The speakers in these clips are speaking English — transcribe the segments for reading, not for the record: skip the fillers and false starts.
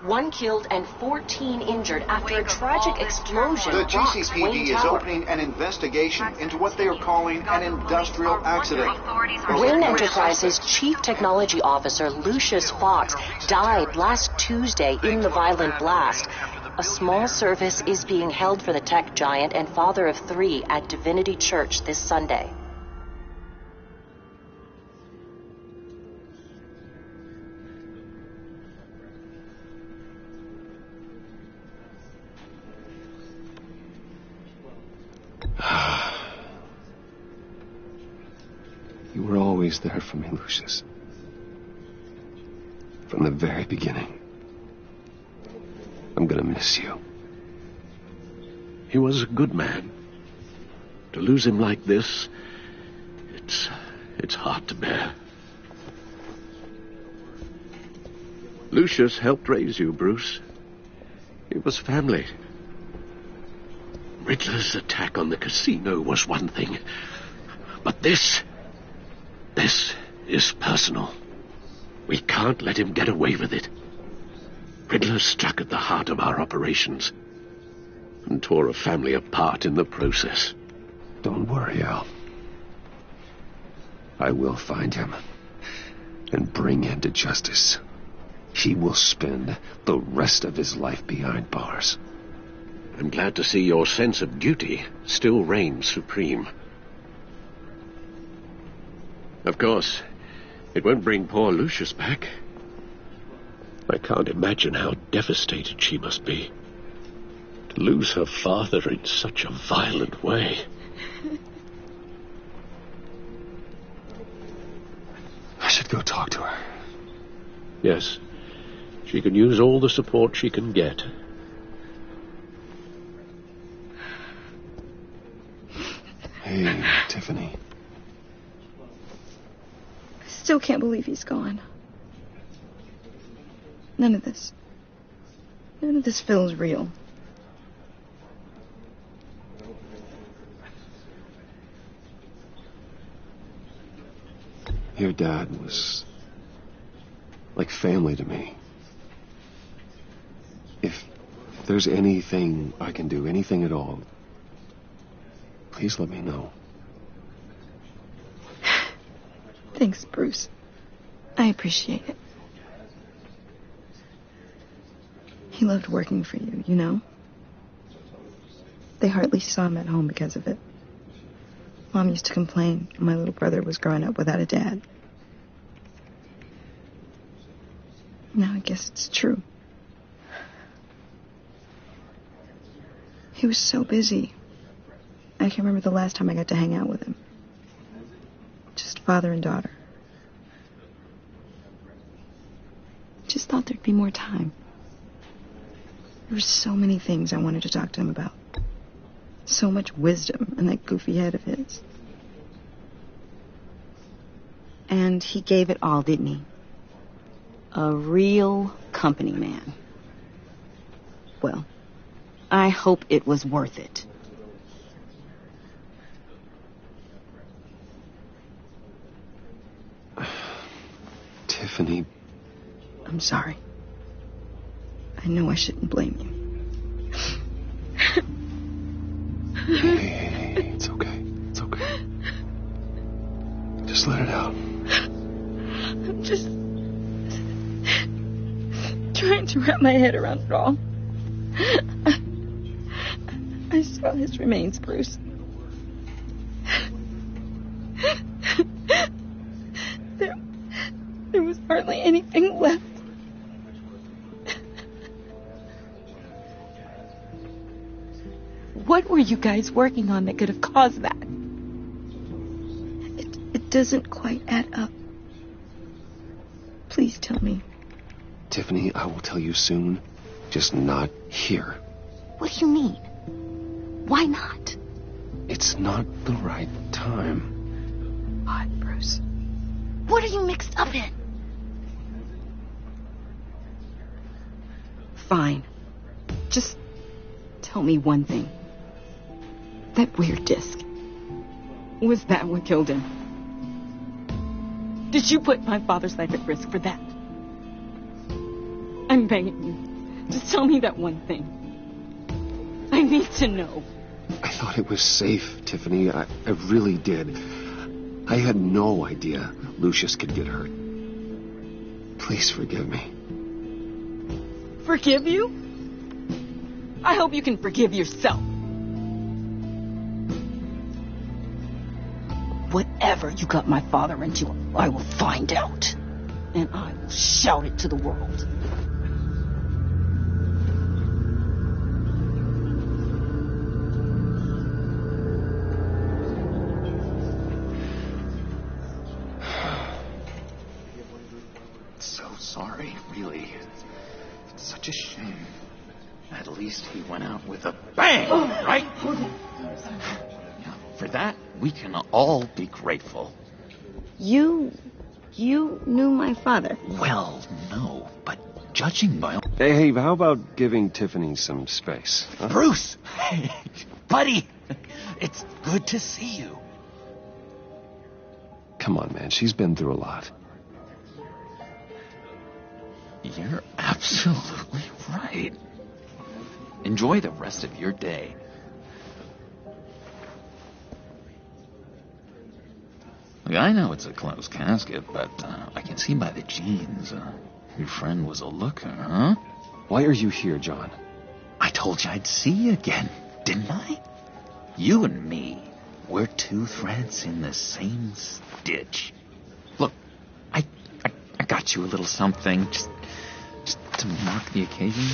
1 killed and 14 injured after a tragic explosion. The rocks GCPD Wayne is Tower. opening an investigation into what they are calling an industrial accident. Wayne Enterprises Chief Technology Officer Lucius Fox died last Tuesday in the violent blast. A small service is being held for the tech giant and father of 3 at Divinity Church this Sunday. You were always there for me, Lucius. From the very beginning. I'm gonna miss you. He was a good man. To lose him like this, it's hard to bear. Lucius helped raise you, Bruce. It was family. Riddler's attack on the casino was one thing, but this is personal. We can't let him get away with it. Riddler struck at the heart of our operations and tore a family apart in the process. Don't worry, Al. I will find him and bring him to justice. He will spend the rest of his life behind bars. I'm glad to see your sense of duty still reigns supreme. Of course, it won't bring poor Lucius back. I can't imagine how devastated she must be. To lose her father in such a violent way. I should go talk to her. Yes, she can use all the support she can get. Hey, Tiffany. I still can't believe he's gone. None of this feels real. Your dad was like family to me. If there's anything I can do, anything at all, please let me know. Thanks, Bruce. I appreciate it. He loved working for you, you know? They hardly saw him at home because of it. Mom used to complain my little brother was growing up without a dad. Now I guess it's true. He was so busy. I can't remember the last time I got to hang out with him. Just father and daughter. Just thought there'd be more time. There were so many things I wanted to talk to him about. So much wisdom in that goofy head of his. And he gave it all, didn't he? A real company man. Well, I hope it was worth it. Tiffany. I'm sorry. I know I shouldn't blame you. Hey, it's okay. It's okay. Just let it out. I'm just trying to wrap my head around it all. I saw his remains, Bruce. There was hardly anything left. What were you guys working on that could have caused that? It doesn't quite add up. Please tell me. Tiffany, I will tell you soon. Just not here. What do you mean? Why not? It's not the right time. What, Bruce? What are you mixed up in? Fine. Just tell me one thing. That weird disc. Was that what killed him? Did you put my father's life at risk for that? I'm begging you. Just tell me that one thing. I need to know. I thought it was safe, Tiffany. I really did. I had no idea Lucius could get hurt. Please forgive me. Forgive you? I hope you can forgive yourself. Whatever you got my father into, I will find out. And I will shout it to the world. So sorry, really. It's such a shame. At least he went out with a bang, right? Yeah, for that, we can all be grateful. You knew my father. Well, no, but judging by... Hey, how about giving Tiffany some space? Huh? Bruce! Hey, buddy! It's good to see you. Come on, man. She's been through a lot. You're absolutely right. Enjoy the rest of your day. Look, I know it's a closed casket, but I can see by the jeans, your friend was a looker, huh? Why are you here, John? I told you I'd see you again, didn't I? You and me, we're two threads in the same stitch. Look, I got you a little something, just to mark the occasion.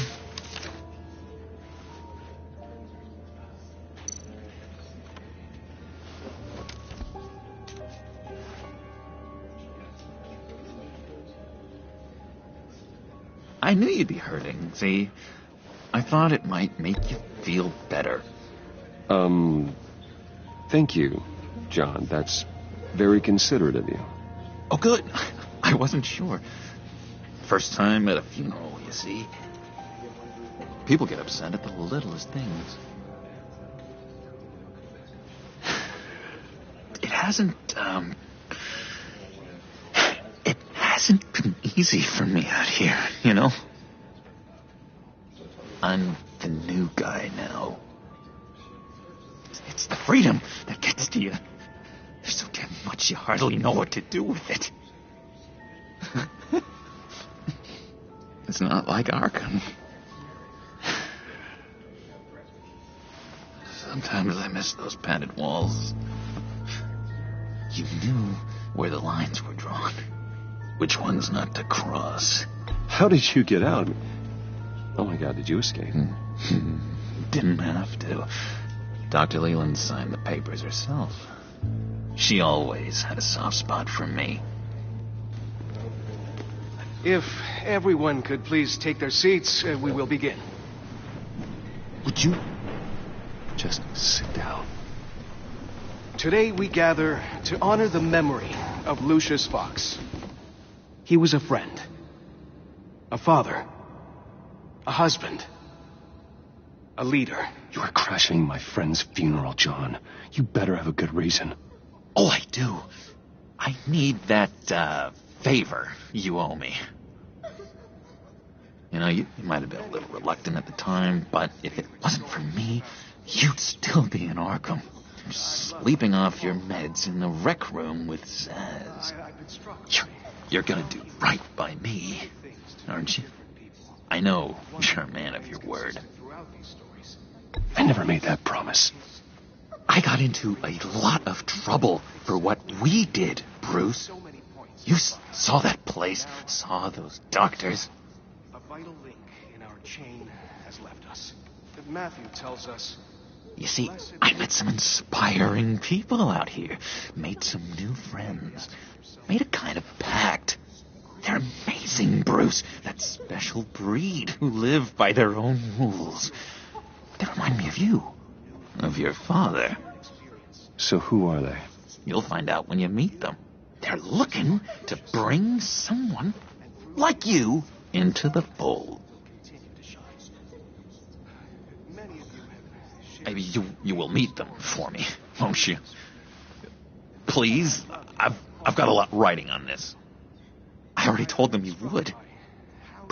I knew you'd be hurting, see? I thought it might make you feel better. Thank you, John. That's very considerate of you. Oh, good. I wasn't sure. First time at a funeral, you see. People get upset at the littlest things. It hasn't been easy for me out here, you know? I'm the new guy now. It's the freedom that gets to you. There's so damn much you hardly know what to do with it. It's not like Arkham. Sometimes I miss those padded walls. You knew where the lines were drawn. Which ones not to cross. How did you get out? Oh my God, did you escape? Didn't have to. Dr. Leland signed the papers herself. She always had a soft spot for me. If everyone could please take their seats, we will begin. Would you just sit down? Today we gather to honor the memory of Lucius Fox. He was a friend, a father, a husband, a leader. You are crashing my friend's funeral, John. You better have a good reason. Oh, I do. I need that, favor you owe me. You know, you might have been a little reluctant at the time, but if it wasn't for me, you'd still be in Arkham. Sleeping off your meds in the rec room with Zaz. You're gonna do right by me, aren't you? I know you're a man of your word. I never made that promise. I got into a lot of trouble for what we did, Bruce. You saw that place, saw those doctors. A vital link in our chain has left us. Matthew tells us... You see, I met some inspiring people out here. Made some new friends. Made a kind of pact. They're amazing, Bruce. That special breed who live by their own rules. They remind me of you. Of your father. So who are they? You'll find out when you meet them. They're looking to bring someone like you into the fold. Maybe you will meet them for me, won't you? Please, I've got a lot riding on this. I already told them you would.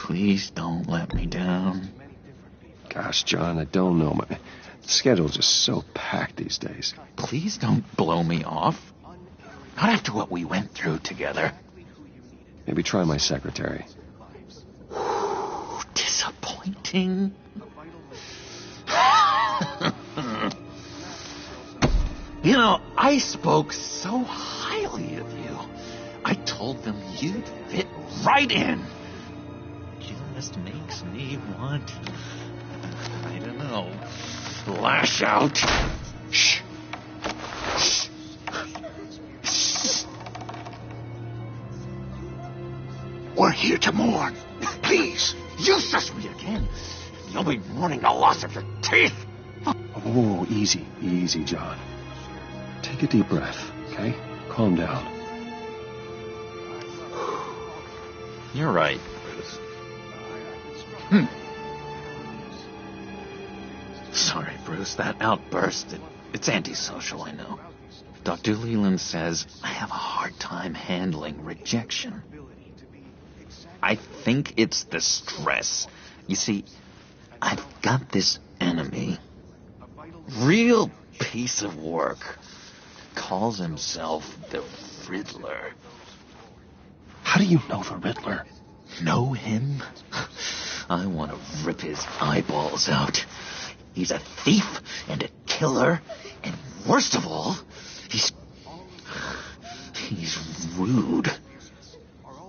Please don't let me down. Gosh, John, I don't know. My schedule's just so packed these days. Please don't blow me off. Not after what we went through together. Maybe try my secretary. Disappointing. You know, I spoke so highly of you. I told them you'd fit right in. Just makes me want, I don't know, lash out. Shh. Shh. We're here to mourn. Please, useless me again. You'll be mourning the loss of your teeth. Oh, easy, John. Take a deep breath, okay? Calm down. You're right, Bruce. Sorry, Bruce, that outburst, it's antisocial, I know. Dr. Leland says I have a hard time handling rejection. I think it's the stress. You see, I've got this enemy. Real piece of work. Calls himself the Riddler. How do you know the Riddler? Know him? I want to rip his eyeballs out. He's a thief and a killer, and worst of all, he's rude.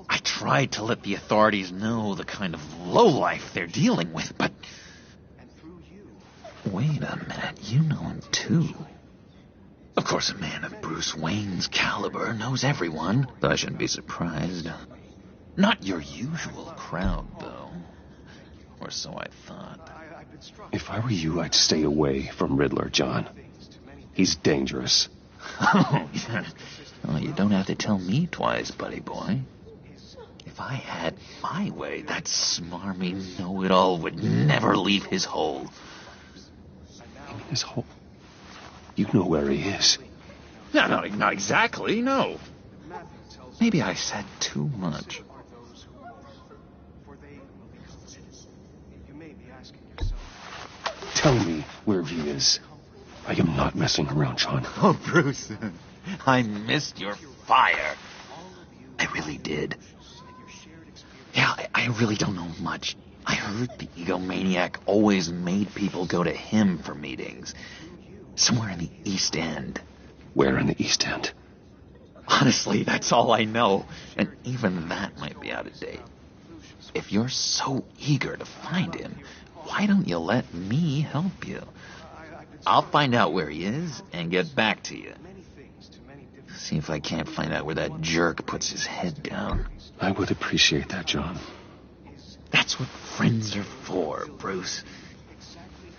I tried to let the authorities know the kind of lowlife they're dealing with, but... Wait a minute, you know him too. Of course, a man of Bruce Wayne's caliber knows everyone, though I shouldn't be surprised. Not your usual crowd, though. Or so I thought. If I were you, I'd stay away from Riddler, John. He's dangerous. Oh, yeah. Well, you don't have to tell me twice, buddy boy. If I had my way, that smarmy know-it-all would never leave his hole. His hole? You know where he is. No, not exactly, no. Maybe I said too much. Tell me where he is. I am not messing around, John. Oh, Bruce, I missed your fire. I really did. Yeah, I really don't know much. I heard the egomaniac always made people go to him for meetings. Somewhere in the East End. Where in the East End? Honestly, that's all I know. And even that might be out of date. If you're so eager to find him, why don't you let me help you? I'll find out where he is and get back to you. See if I can't find out where that jerk puts his head down. I would appreciate that, John. That's what friends are for, Bruce.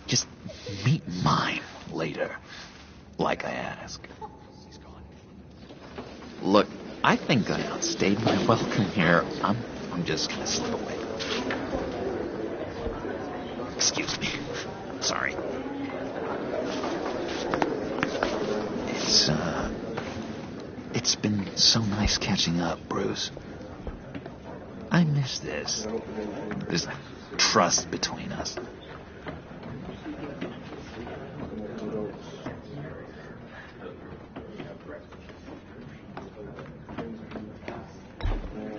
Just meet mine later, like I ask. Look, I think I outstayed my welcome here. I'm just gonna slip away. Excuse me. Sorry. It's been so nice catching up, Bruce. I miss this trust between us.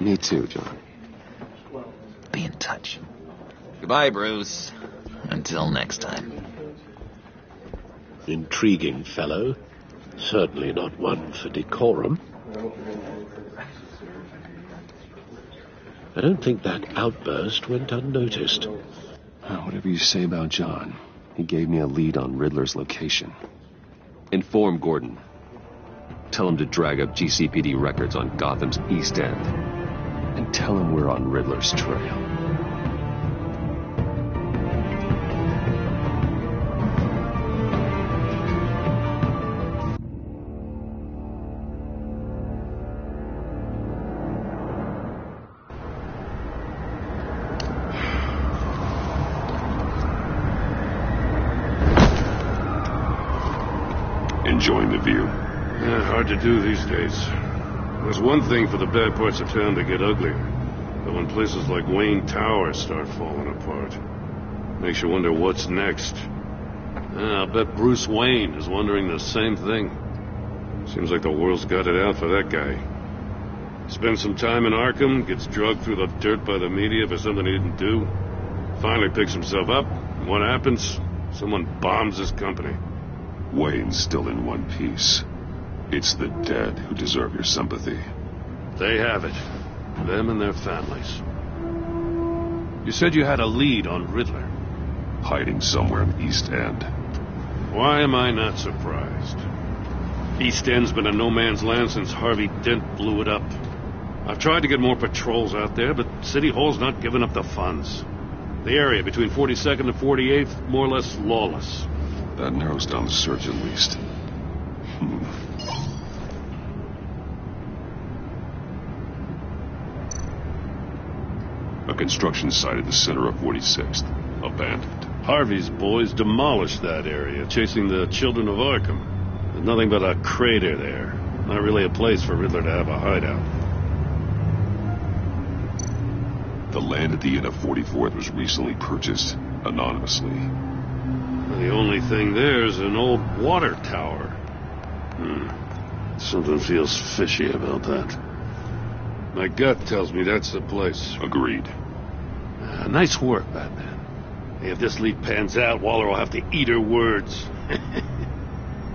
Me too, John. Be in touch. Goodbye, Bruce. Until next time. Intriguing fellow. Certainly not one for decorum. I don't think that outburst went unnoticed. Whatever you say about John, he gave me a lead on Riddler's location. Inform Gordon. Tell him to drag up GCPD records on Gotham's East End. And tell him we're on Riddler's trail. Enjoying the view? Yeah, hard to do these days. There's one thing for the bad parts of town to get ugly. But when places like Wayne Tower start falling apart, makes you wonder what's next. I'll bet Bruce Wayne is wondering the same thing. Seems like the world's got it out for that guy. Spends some time in Arkham, gets drugged through the dirt by the media for something he didn't do. Finally picks himself up, and what happens? Someone bombs his company. Wayne's still in one piece. It's the dead who deserve your sympathy. They have it. Them and their families. You said you had a lead on Riddler. Hiding somewhere in the East End. Why am I not surprised? East End's been a no-man's land since Harvey Dent blew it up. I've tried to get more patrols out there, but City Hall's not giving up the funds. The area between 42nd and 48th, more or less lawless. That narrows down the search at least. A construction site at the center of 46th. Abandoned. Harvey's boys demolished that area, chasing the children of Arkham. There's nothing but a crater there. Not really a place for Riddler to have a hideout. The land at the end of 44th was recently purchased anonymously. The only thing there is an old water tower. Something feels fishy about that. My gut tells me that's the place. Agreed. Nice work, Batman. If this lead pans out, Waller will have to eat her words.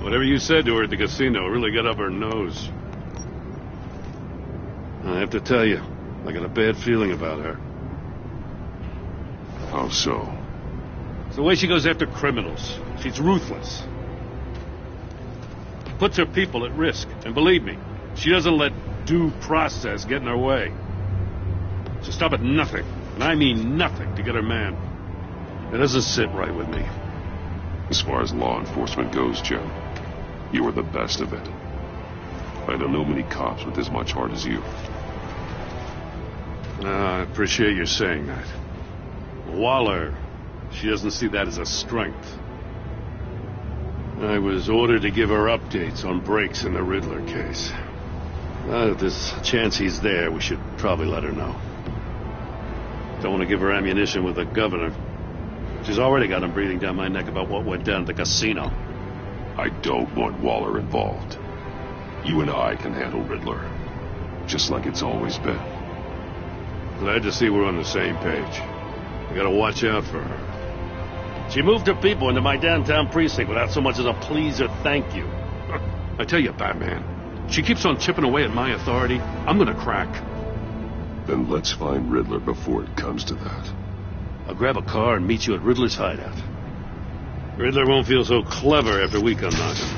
Whatever you said to her at the casino really got up her nose. I have to tell you, I got a bad feeling about her. How so? It's the way she goes after criminals. She's ruthless. Puts her people at risk. And believe me, she doesn't let due process get in her way. She'll stop at nothing, and I mean nothing, to get her man. It doesn't sit right with me. As far as law enforcement goes, Jim, you are the best of it. I don't know many cops with as much heart as you. I appreciate you saying that. Waller, she doesn't see that as a strength. I was ordered to give her updates on breaks in the Riddler case. If there's a chance he's there, we should probably let her know. Don't want to give her ammunition with the governor. She's already got him breathing down my neck about what went down at the casino. I don't want Waller involved. You and I can handle Riddler, just like it's always been. Glad to see we're on the same page. We gotta watch out for her. She moved her people into my downtown precinct without so much as a please or thank you. I tell you, Batman, she keeps on chipping away at my authority. I'm gonna crack. Then let's find Riddler before it comes to that. I'll grab a car and meet you at Riddler's hideout. Riddler won't feel so clever after we come knocking.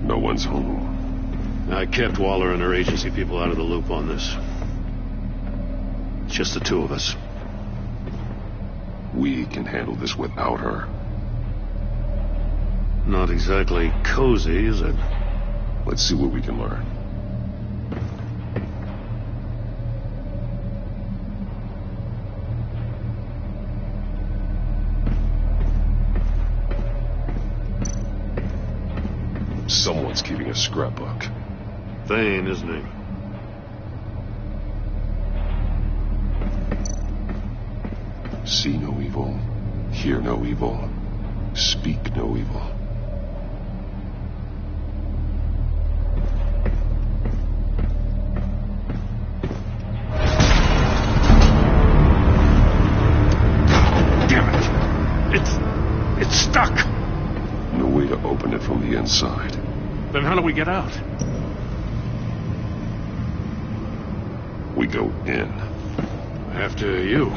No one's home. I kept Waller and her agency people out of the loop on this. It's just the two of us. We can handle this without her. Not exactly cozy, is it? Let's see what we can learn. Someone's keeping a scrapbook. Thane, isn't he? See no evil, hear no evil, speak no evil. Damn it! It's stuck! No way to open it from the inside. Then how do we get out? We go in. After you.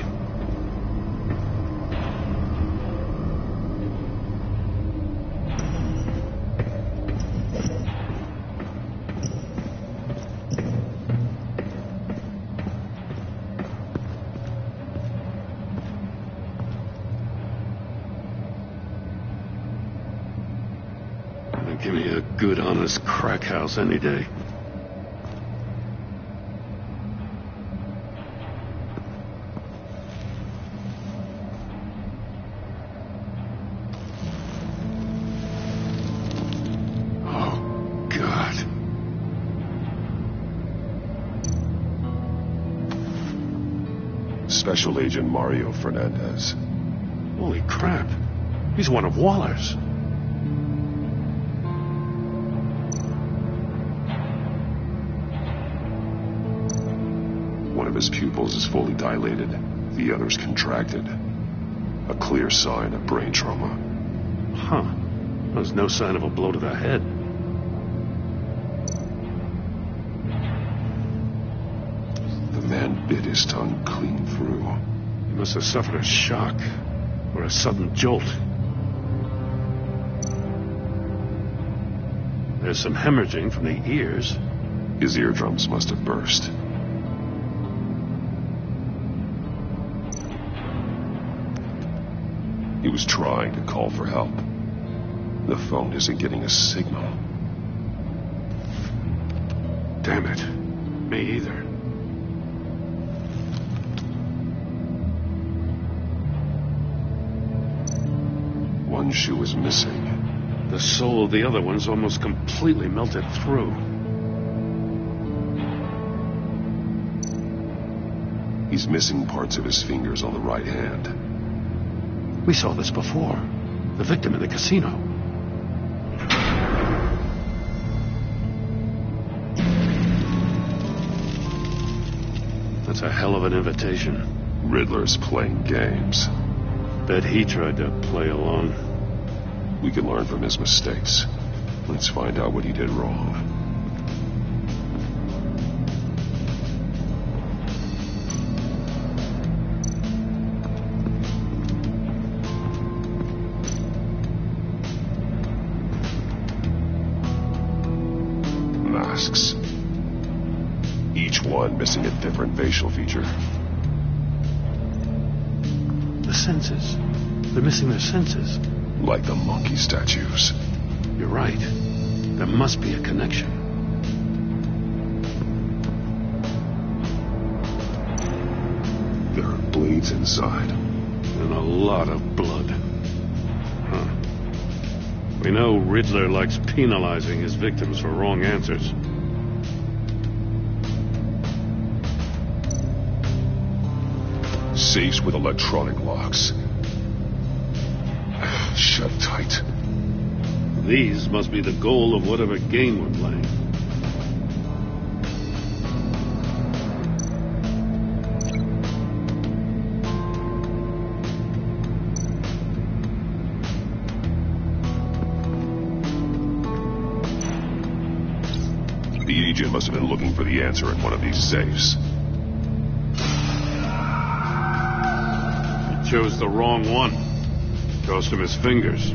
good, honest crack house any day. Oh, God. Special Agent Mario Fernandez. Holy crap. He's one of Waller's. One of his pupils is fully dilated, the other's contracted. A clear sign of brain trauma. Huh. There's no sign of a blow to the head. The man bit his tongue clean through. He must have suffered a shock or a sudden jolt. There's some hemorrhaging from the ears. His eardrums must have burst. He was trying to call for help. The phone isn't getting a signal. Damn it. Me either. One shoe is missing. The sole of the other one's almost completely melted through. He's missing parts of his fingers on the right hand. We saw this before. The victim in the casino. That's a hell of an invitation. Riddler's playing games. Bet he tried to play along. We can learn from his mistakes. Let's find out what he did wrong. Masks. Each one missing a different facial feature. The senses. They're missing their senses. Like the monkey statues. You're right. There must be a connection. There are blades inside. And a lot of blood. Huh. We know Riddler likes penalizing his victims for wrong answers. Safes with electronic locks. Shut tight. These must be the goal of whatever game we're playing. The agent must have been looking for the answer in one of these safes. He chose the wrong one. Cost him his fingers.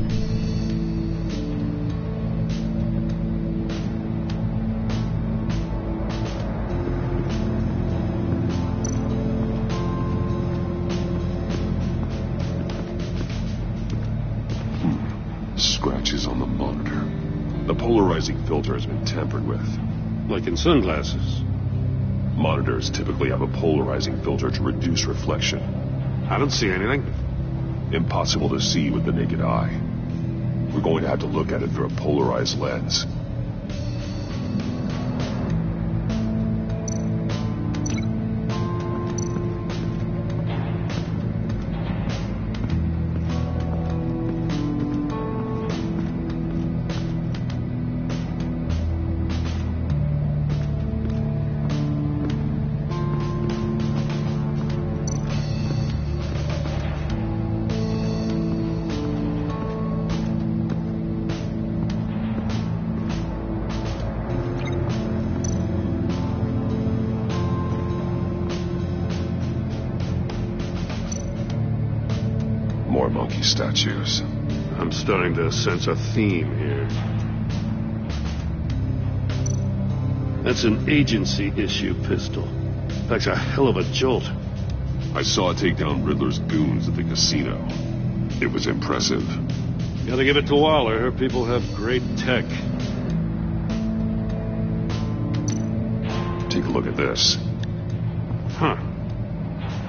Scratches on the monitor. The polarizing filter has been tampered with. Like in sunglasses. Monitors typically have a polarizing filter to reduce reflection. I don't see anything. Impossible to see with the naked eye. We're going to have to look at it through a polarized lens. More monkey statues. I'm starting to sense a theme here. That's an agency issue pistol. That's a hell of a jolt. I saw it take down Riddler's goons at the casino. It was impressive. Gotta give it to Waller. Her people have great tech. Take a look at this. Huh.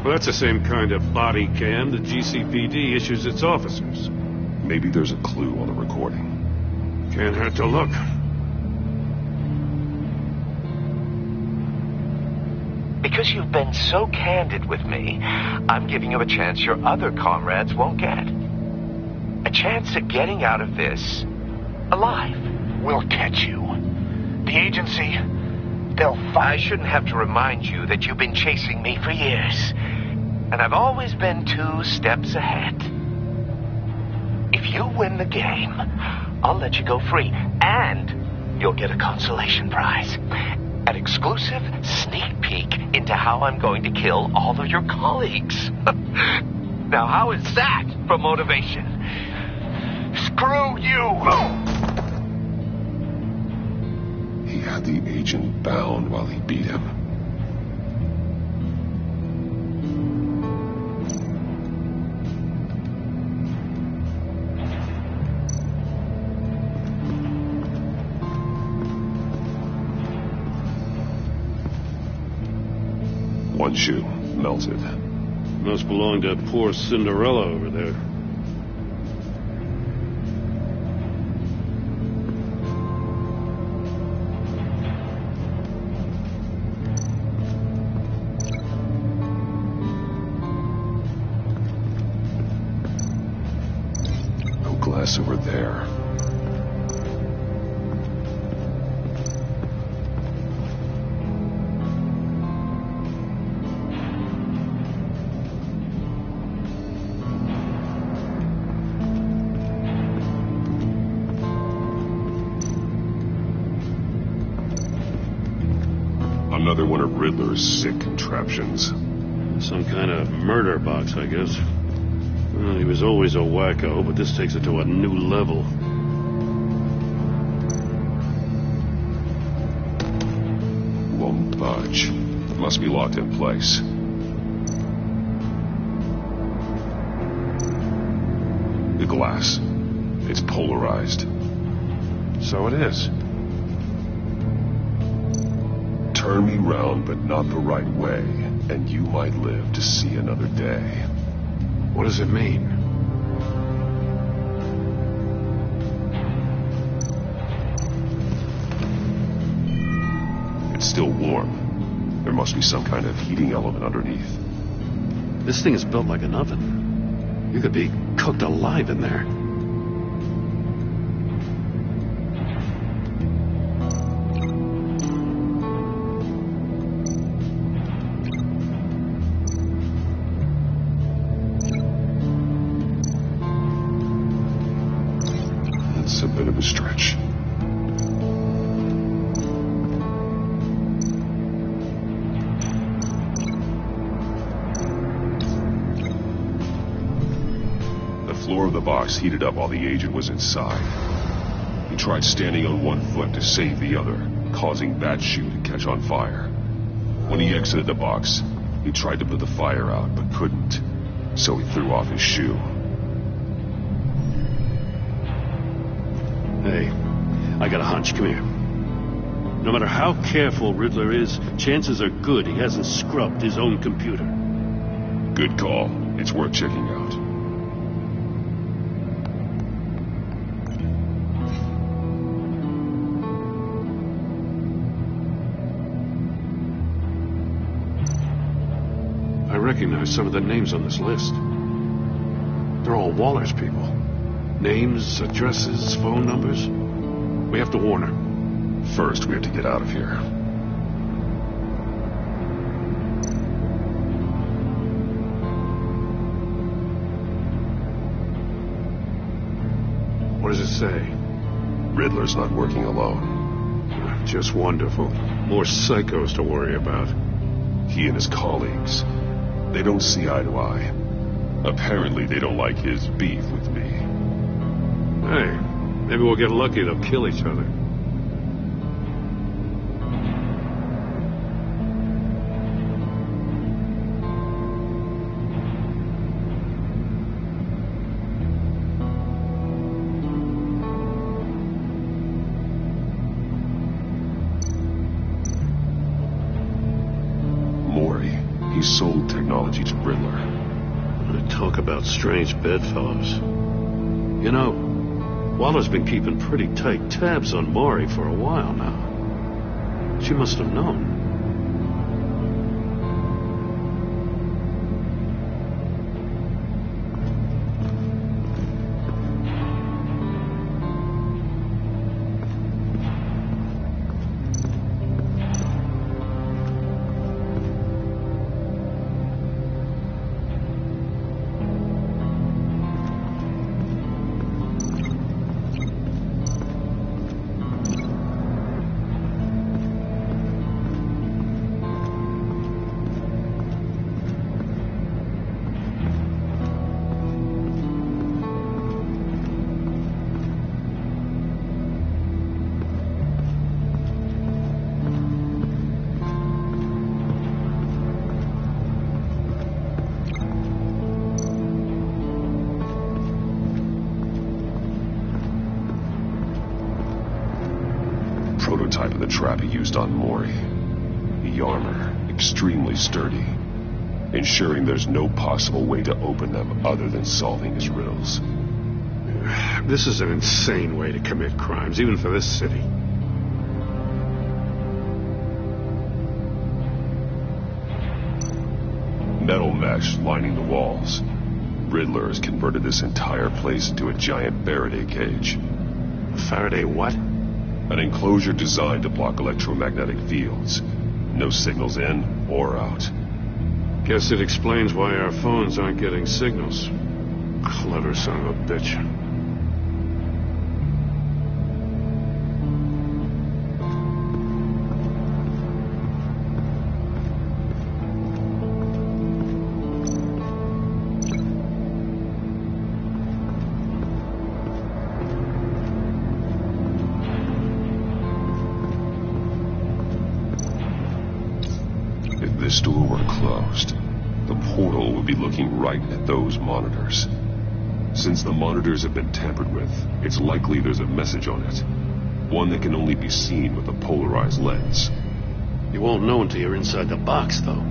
Well, that's the same kind of body cam the GCPD issues its officers. Maybe there's a clue on the recording. Can't hurt to look. Because you've been so candid with me, I'm giving you a chance your other comrades won't get. A chance at getting out of this alive. We'll catch you. The agency, they'll find... I shouldn't have to remind you that you've been chasing me for years. And I've always been 2 steps ahead. If you win the game, I'll let you go free. And you'll get a consolation prize. An exclusive sneak peek into how I'm going to kill all of your colleagues. Now, how is that for motivation? Screw you! He had the agent bound while he beat him. One shoe, melted. Must belong to poor Cinderella over there. No glass over there. Another one of Riddler's sick contraptions. Some kind of murder box, I guess. Well, he was always a wacko, but this takes it to a new level. Won't budge. Must be locked in place. The glass. It's polarized. So it is. Turn me round, but not the right way, and you might live to see another day. What does it mean? It's still warm. There must be some kind of heating element underneath. This thing is built like an oven. You could be cooked alive in there. It's a bit of a stretch. The floor of the box heated up while the agent was inside. He tried standing on one foot to save the other, causing that shoe to catch on fire. When he exited the box, he tried to put the fire out, but couldn't, so he threw off his shoe. Hey, I got a hunch. Come here. No matter how careful Riddler is, chances are good he hasn't scrubbed his own computer. Good call. It's worth checking out. I recognize some of the names on this list. They're all Waller's people. Names, addresses, phone numbers. We have to warn her. First, we have to get out of here. What does it say? Riddler's not working alone. Just wonderful. More psychos to worry about. He and his colleagues. They don't see eye to eye. Apparently, they don't like his beef with me. Hey, maybe we'll get lucky. They'll kill each other. He sold technology to Riddler. Talk about strange bedfellows. You know, Waller's been keeping pretty tight tabs on Maury for a while now. She must have known. Prototype of the trap he used on Maury. The armor, extremely sturdy, ensuring there's no possible way to open them other than solving his riddles. This is an insane way to commit crimes, even for this city. Metal mesh lining the walls. Riddler has converted this entire place into a giant Faraday cage. Faraday what? An enclosure designed to block electromagnetic fields. No signals in or out. Guess it explains why our phones aren't getting signals. Clever son of a bitch. If this door were closed, the portal would be looking right at those monitors. Since the monitors have been tampered with, it's likely there's a message on it. One that can only be seen with a polarized lens. You won't know until you're inside the box, though.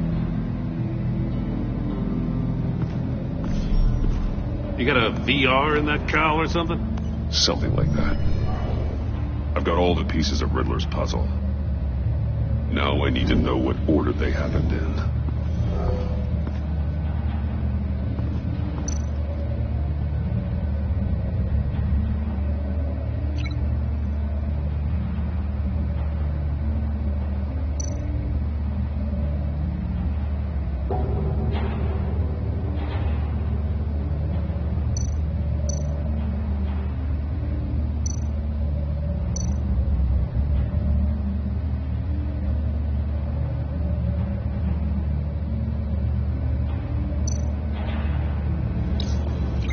You got a VR in that cowl or something? Something like that. I've got all the pieces of Riddler's puzzle. Now I need to know what order they happened in.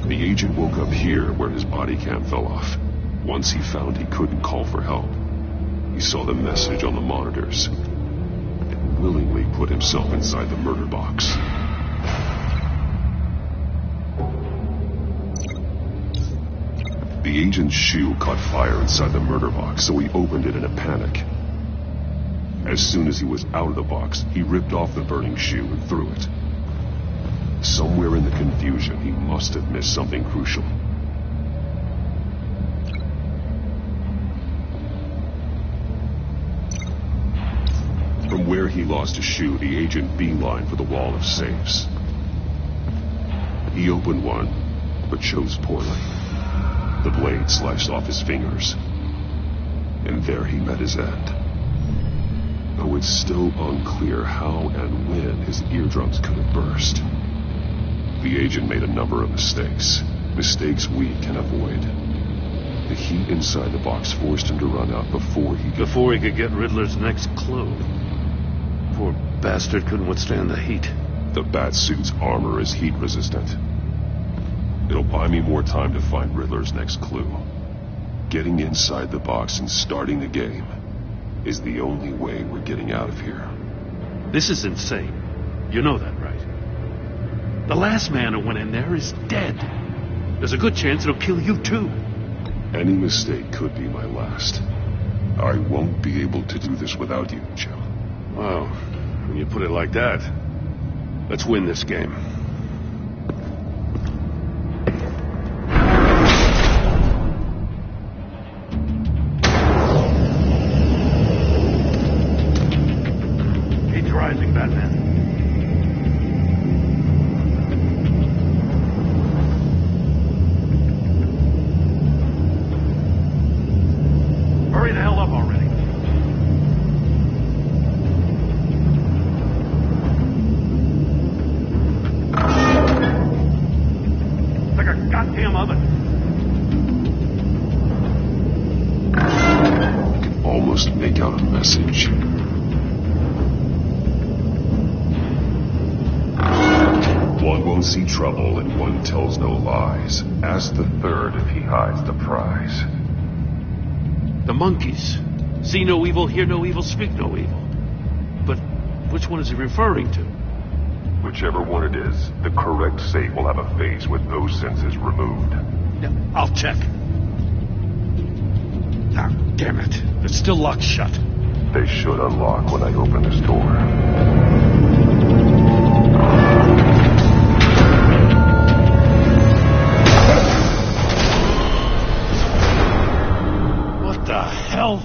The agent woke up here where his body cam fell off. Once he found he couldn't call for help, he saw the message on the monitors and willingly put himself inside the murder box. The agent's shoe caught fire inside the murder box, so he opened it in a panic. As soon as he was out of the box, he ripped off the burning shoe and threw it. Somewhere in the confusion, he must have missed something crucial. From where he lost his shoe, the agent beelined for the wall of safes. He opened one, but chose poorly. The blade slashed off his fingers, and there he met his end. Though it's still unclear how and when his eardrums could have burst. The agent made a number of mistakes we can avoid. The heat inside the box forced him to run out before he could get Riddler's next clue. Poor bastard couldn't withstand the heat. The Batsuit's armor is heat resistant. It'll buy me more time to find Riddler's next clue. Getting inside the box and starting the game is the only way we're getting out of here. This is insane. You know that, right? The last man who went in there is dead. There's a good chance it'll kill you, too. Any mistake could be my last. I won't be able to do this without you, Jim. Well, when you put it like that, Let's win this game. He's rising, Batman. Hurry the hell up already. It's like a goddamn oven. I can almost make out a message. One won't see trouble and one tells no lies. Ask the third if he hides the prize. The monkeys. See no evil, hear no evil, speak no evil. But which one is he referring to? Whichever one it is, the correct safe will have a phase with those senses removed. Yeah, I'll check. Ah, damn it. It's still locked shut. They should unlock when I open this door. What the hell?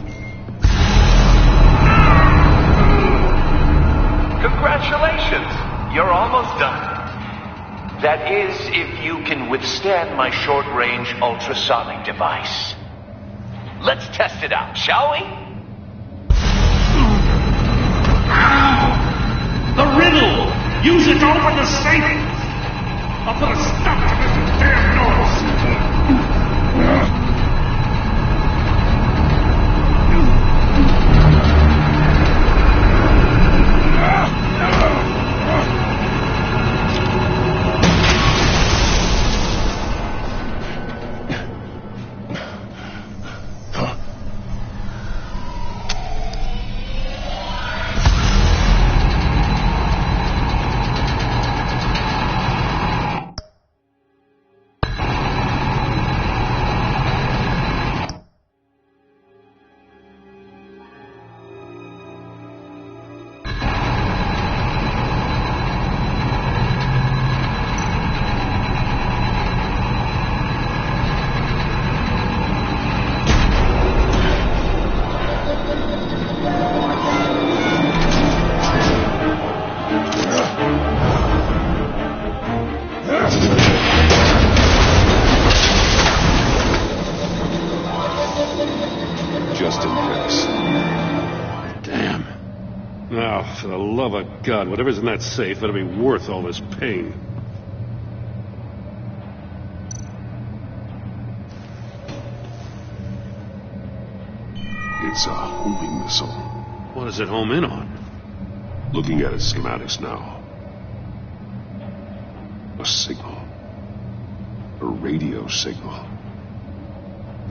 Congratulations! You're almost done. That is, if you can withstand my short-range ultrasonic device. Let's test it out, shall we? The riddle! Use it to open the safe! I'll put a stop to this damn noise! Just in case. Damn. Now, for the love of God, whatever's in that safe better be worth all this pain. It's a homing missile. What does it home in on? Looking at its schematics now. A signal. A radio signal.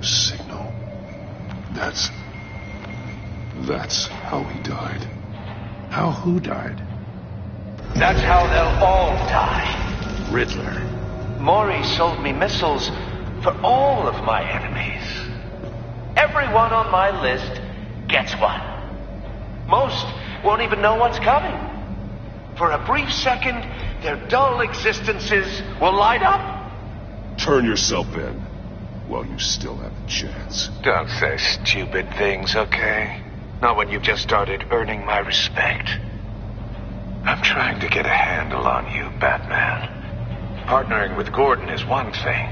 A signal. That's how he died. How who died? That's how they'll all die. Riddler. Maury sold me missiles for all of my enemies. Everyone on my list gets one. Most won't even know what's coming. For a brief second, their dull existences will light up. Turn yourself in while you still have a chance. Don't say stupid things, okay? Not when you've just started earning my respect. I'm trying to get a handle on you, Batman. Partnering with Gordon is one thing.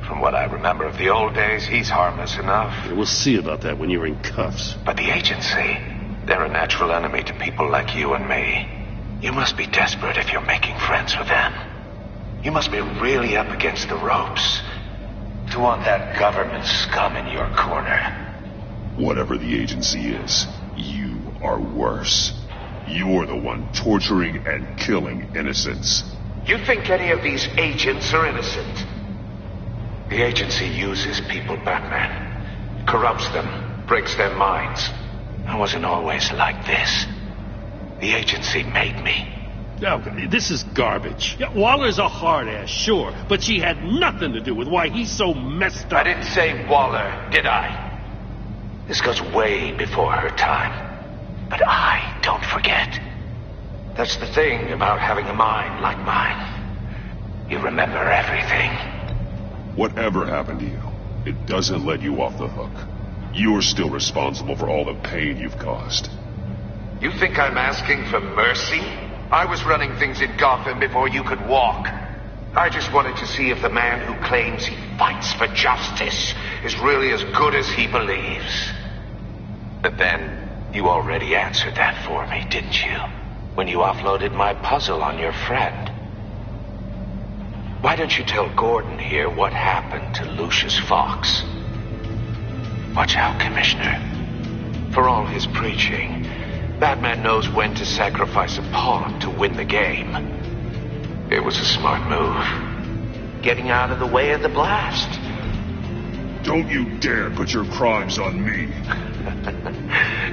From what I remember of the old days, he's harmless enough. Yeah, we'll see about that when you're in cuffs. But the agency, they're a natural enemy to people like you and me. You must be desperate if you're making friends with them. You must be really up against the ropes to want that government scum in your corner. Whatever the agency is, you are worse. You're the one torturing and killing innocents. You think any of these agents are innocent? The agency uses people, Batman. Corrupts them, breaks their minds. I wasn't always like this. The agency made me. No, this is garbage. Yeah, Waller's a hard ass, sure, but she had nothing to do with why he's so messed up. I didn't say Waller, did I? This goes way before her time. But I don't forget. That's the thing about having a mind like mine. You remember everything. Whatever happened to you, it doesn't let you off the hook. You're still responsible for all the pain you've caused. You think I'm asking for mercy? I was running things in Gotham before you could walk. I just wanted to see if the man who claims he fights for justice is really as good as he believes. But then, you already answered that for me, didn't you? When you offloaded my puzzle on your friend. Why don't you tell Gordon here what happened to Lucius Fox? Watch out, Commissioner. For all his preaching, Batman knows when to sacrifice a pawn to win the game. It was a smart move. Getting out of the way of the blast. Don't you dare put your crimes on me.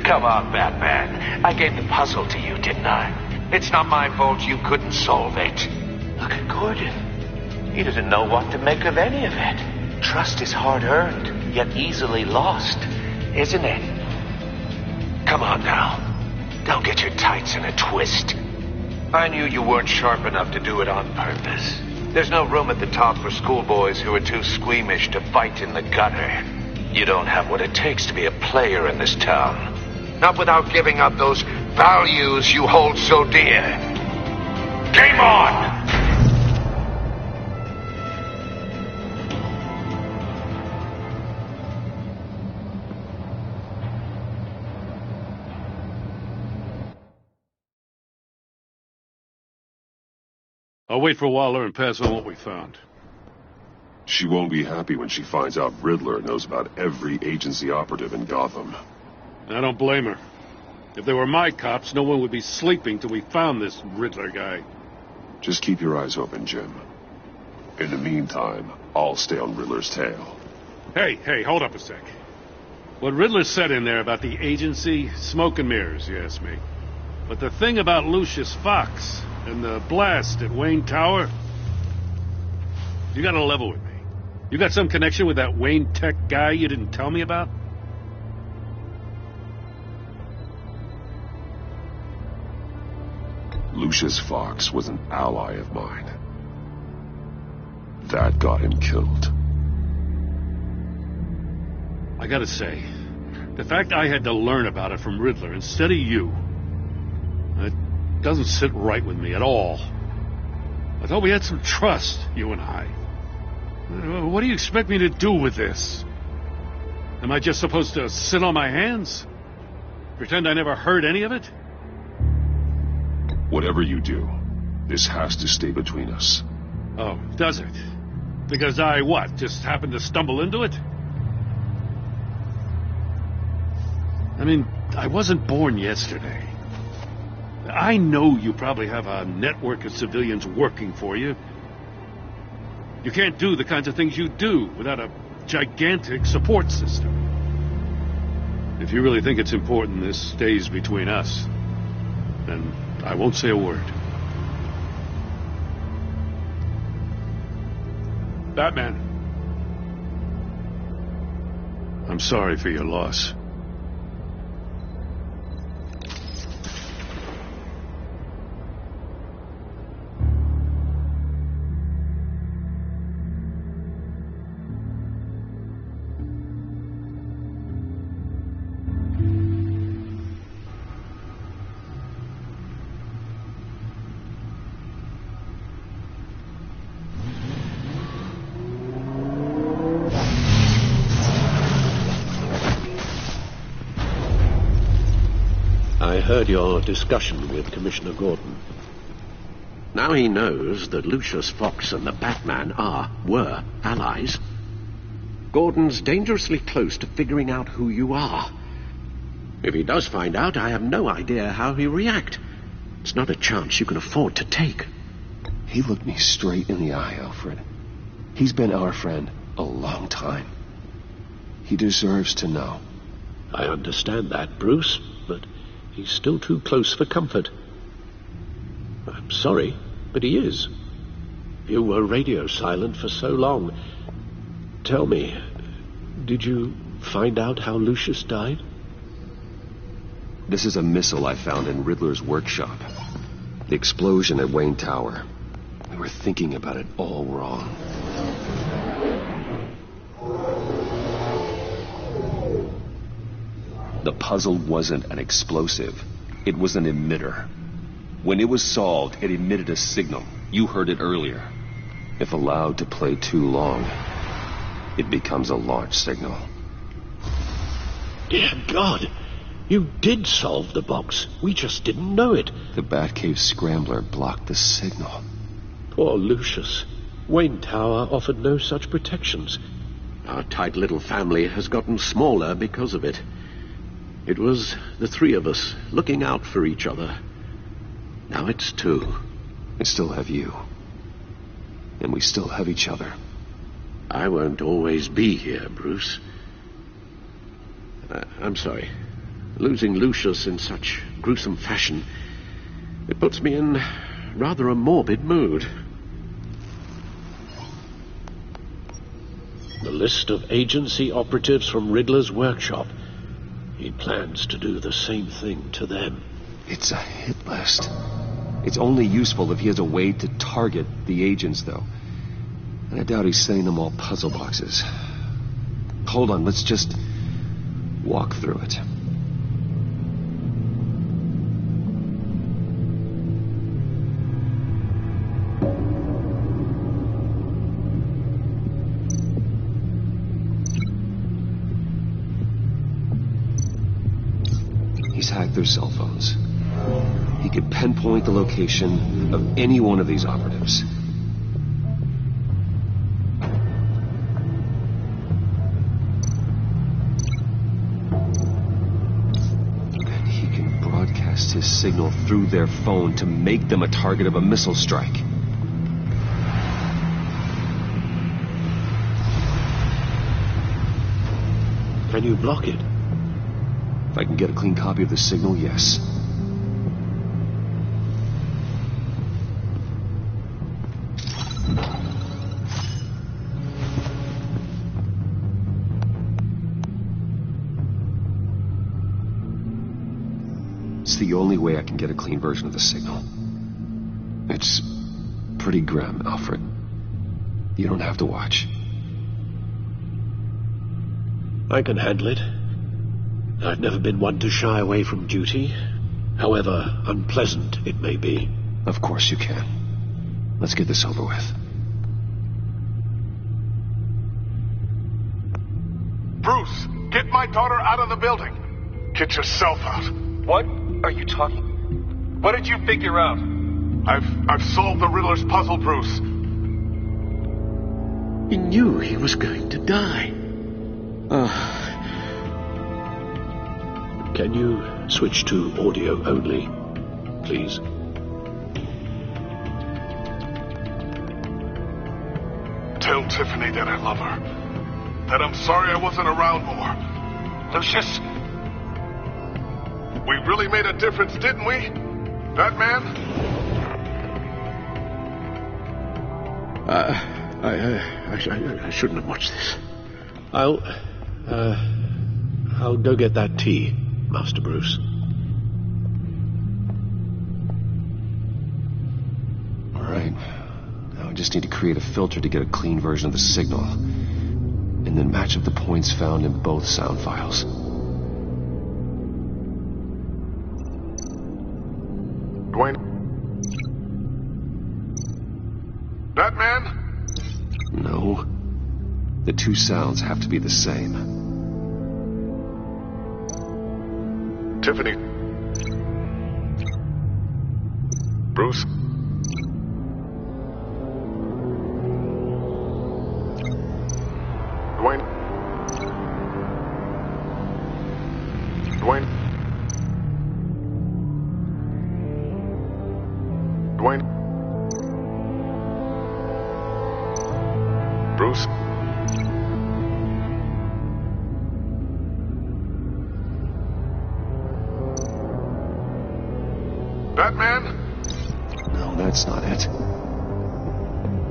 Come on, Batman. I gave the puzzle to you, didn't I? It's not my fault you couldn't solve it. Look at Gordon. He doesn't know what to make of any of it. Trust is hard-earned, yet easily lost, isn't it? Come on now. Don't get your tights in a twist. I knew you weren't sharp enough to do it on purpose. There's no room at the top for schoolboys who are too squeamish to fight in the gutter. You don't have what it takes to be a player in this town. Not without giving up those values you hold so dear. Game on! I'll wait for Waller and pass on what we found. She won't be happy when she finds out Riddler knows about every agency operative in Gotham. I don't blame her. If they were my cops, no one would be sleeping till we found this Riddler guy. Just keep your eyes open, Jim. In the meantime, I'll stay on Riddler's tail. Hey, hold up a sec. What Riddler said in there about the agency, smoke and mirrors, you ask me. But the thing about Lucius Fox and the blast at Wayne Tower, you gotta level with me. You got some connection with that Wayne Tech guy you didn't tell me about? Lucius Fox was an ally of mine. That got him killed. I gotta say, the fact I had to learn about it from Riddler instead of you, it doesn't sit right with me at all. I thought we had some trust, you and I. What do you expect me to do with this? Am I just supposed to sit on my hands? Pretend I never heard any of it? Whatever you do, this has to stay between us. Oh, does it? Because I, just happened to stumble into it? I mean, I wasn't born yesterday. I know you probably have a network of civilians working for you. You can't do the kinds of things you do without a gigantic support system. If you really think it's important this stays between us, then I won't say a word. Batman. I'm sorry for your loss. I heard your discussion with Commissioner Gordon. Now he knows that Lucius Fox and the Batman were allies. Gordon's dangerously close to figuring out who you are. If he does find out, I have no idea how he'll react. It's not a chance you can afford to take. He looked me straight in the eye, Alfred. He's been our friend a long time. He deserves to know. I understand that, Bruce, but he's still too close for comfort. I'm sorry, but he is. You were radio silent for so long. Tell me, did you find out how Lucius died? This is a missile I found in Riddler's workshop. The explosion at Wayne Tower. We were thinking about it all wrong. The puzzle wasn't an explosive. It was an emitter. When it was solved, it emitted a signal. You heard it earlier. If allowed to play too long, it becomes a launch signal. Dear God! You did solve the box. We just didn't know it. The Batcave scrambler blocked the signal. Poor Lucius. Wayne Tower offered no such protections. Our tight little family has gotten smaller because of it. It was the three of us looking out for each other. Now it's two. I still have you. And we still have each other. I won't always be here, Bruce. I'm sorry. Losing Lucius in such gruesome fashion, it puts me in rather a morbid mood. The list of agency operatives from Riddler's workshop. He plans to do the same thing to them. It's a hit list. It's only useful if he has a way to target the agents, though. And I doubt he's sending them all puzzle boxes. Hold on, let's just walk through it. He's hacked their cell phones. He could pinpoint the location of any one of these operatives. And he can broadcast his signal through their phone to make them a target of a missile strike. Can you block it? If I can get a clean copy of the signal, yes. It's the only way I can get a clean version of the signal. It's pretty grim, Alfred. You don't have to watch. I can handle it. I've never been one to shy away from duty, however unpleasant it may be. Of course you can. Let's get this over with. Bruce, get my daughter out of the building. Get yourself out. What are you talking? What did you figure out? I've solved the Riddler's puzzle, Bruce. He knew he was going to die. Can you switch to audio only, please? Tell Tiffany that I love her. That I'm sorry I wasn't around more. Lucius? We really made a difference, didn't we? That man? I shouldn't have watched this. I'll go get that tea, Master Bruce. All right. Now I just need to create a filter to get a clean version of the signal. And then match up the points found in both sound files. Dwayne? That man? No. The two sounds have to be the same. Tiffany? Bruce? Dwayne? Dwayne? Dwayne? Bruce? That man? No, that's not it.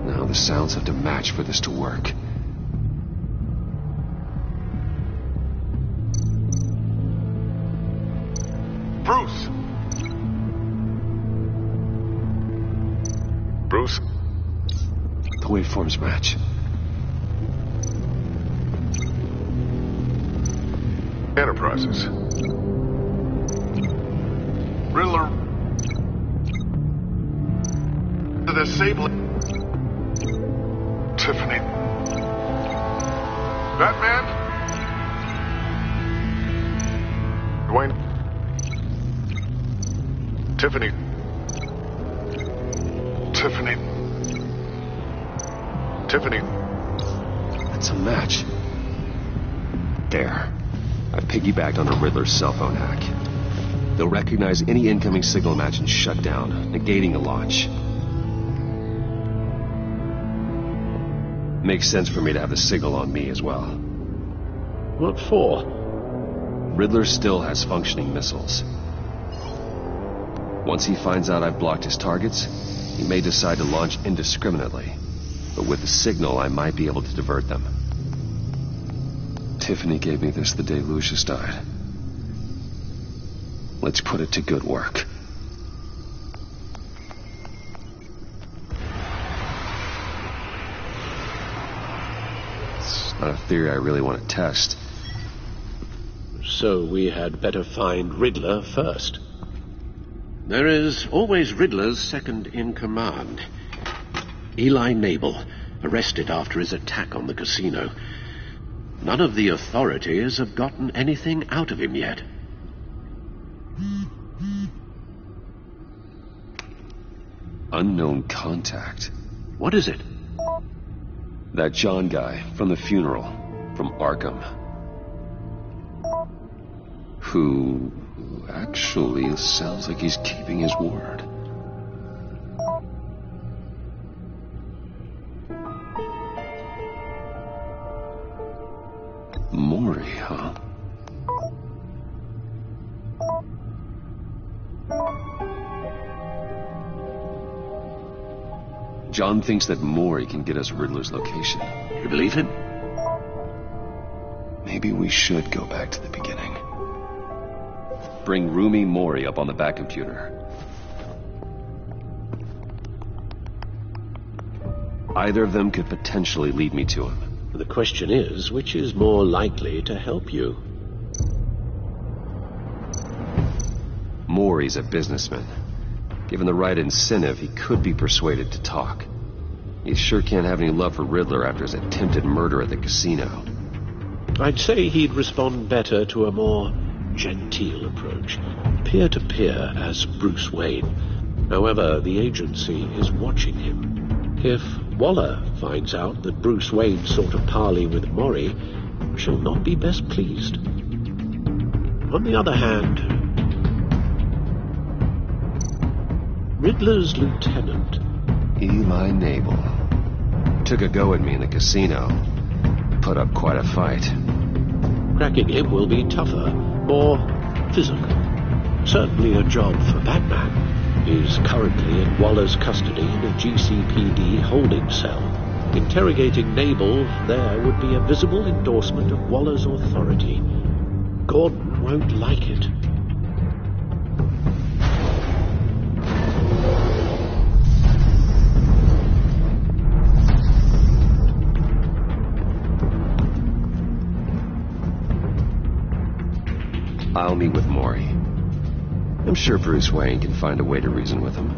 Now the sounds have to match for this to work. Bruce! Bruce? The waveforms match. Enterprises. Riddler. The disabling. Tiffany. Batman? Dwayne. Tiffany. Tiffany. Tiffany. That's a match. There. I piggybacked on a Riddler's cell phone hack. They'll recognize any incoming signal match and shut down, negating the launch. Makes sense for me to have the signal on me as well. What for? Riddler still has functioning missiles. Once he finds out I've blocked his targets, he may decide to launch indiscriminately. But with the signal, I might be able to divert them. Tiffany gave me this the day Lucius died. Let's put it to good work. It's not a theory I really want to test. So we had better find Riddler first. There is always Riddler's second in command. Eli Nabel, arrested after his attack on the casino. None of the authorities have gotten anything out of him yet. Unknown contact. What is it? That John guy from the funeral, from Arkham. Who actually sounds like he's keeping his word. Maury, huh? John thinks that Maury can get us Riddler's location. You believe him? Maybe we should go back to the beginning. Bring Rumi Maury up on the back computer. Either of them could potentially lead me to him. The question is, which is more likely to help you? Maury's a businessman. Given the right incentive, he could be persuaded to talk. He sure can't have any love for Riddler after his attempted murder at the casino. I'd say he'd respond better to a more genteel approach, peer-to-peer as Bruce Wayne. However, the agency is watching him. If Waller finds out that Bruce Wayne sought a parley with Maury, she'll not be best pleased. On the other hand, Riddler's lieutenant, Eli Nabel, took a go at me in the casino. Put up quite a fight. Cracking him will be tougher, more physical. Certainly a job for Batman. He's currently in Waller's custody in a GCPD holding cell. Interrogating Nabel there would be a visible endorsement of Waller's authority. Gordon won't like it. I'll meet with Maury. I'm sure Bruce Wayne can find a way to reason with him.